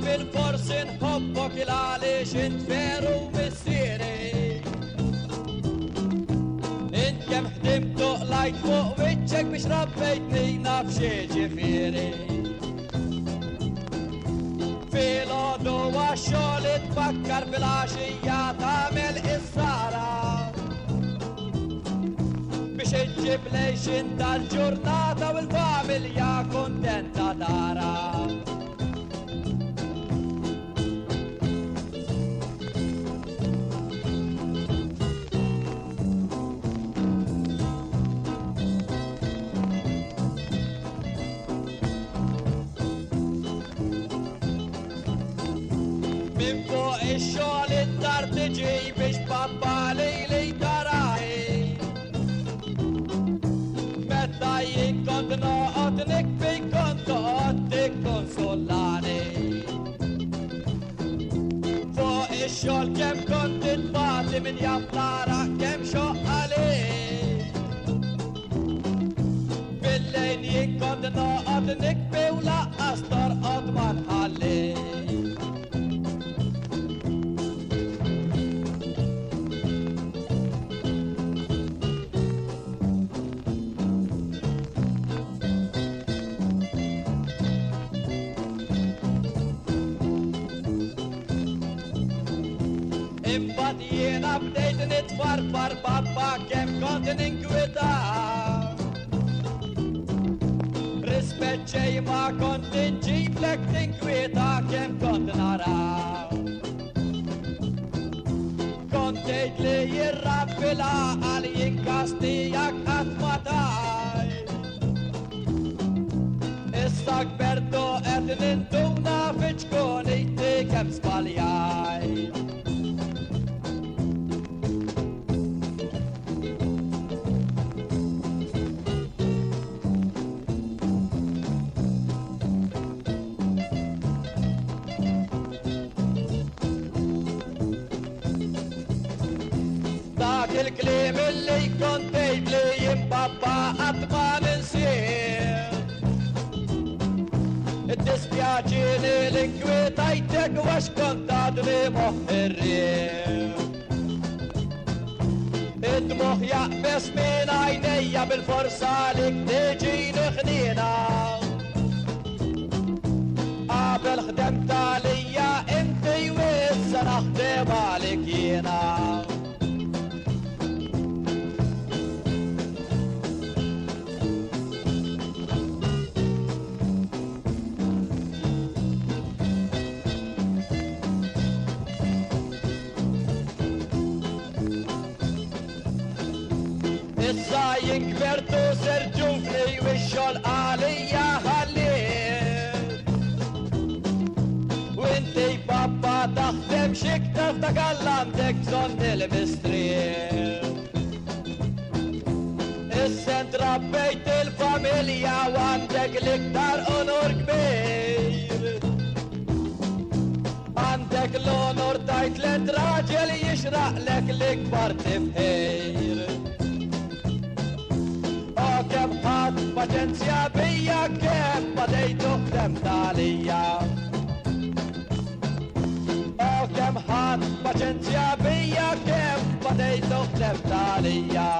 bil-fors inħobbok il-għaliex int veru missieri. Int kem ħdimtu lajt fuq wiċċek biex rabbejtni naf xi ġifieri. Fil-għodu għax-xogħol itfakkar bil-għaxija tagħmel is-sara biex iġġib lejxin tal-ġurnata u l-familja kontenta tara. Min fuq ix-xogħol id-dar tiġi biex pappa lejli tarahi. Meta jien kont noqgħod nikfi kont toqgħod tikkonsolani. Fuq ix-xogħol kemm kont titbagħti min jaf nara kemm xoqqali. Bil-lejl jien kont noqgħod nikfi u laqqas torqod ma nħalli. Imbagħad jiena bdejt nitfarfar babba kemm kont ninkwita. Rispett xejn ma kont inġiblek tinkwita kemm kont nara. Kont tgħidli jirrabbi l-għaqal jinkastijak qatt ma tajt. Issa kbertu qed ninduna fiċkun ejti kemm żbaljajt. Dak il-kliem illi kont tgħidli jien babba qatt ma ninsih. Iddispjaċini l-inkwetajtek għax kont għadni moħħ irrieb. Id-dmuħ jaqbes minn għajnejja bil-forsa li tiġini ħniena. Qabel ħdemt għalija inti u issa naħdem għalik jiena. Issa jinkbertu serġufni u x-xogħol għalija ħalliet. U inti babba taħdem xiktar ta' għandek bżonn il-mistriet. Issa ntrabbejt il-familja u għandek l-iktar onur kbir. Għandek l-onur tajt l-raġel jixraqlek l-ikbar tifħir. Kem ħadd paċenzja bija kemm badejtu ħdemt għalija. Kem ħadd paċenzja bija kemm badejtu ħdemt għalija.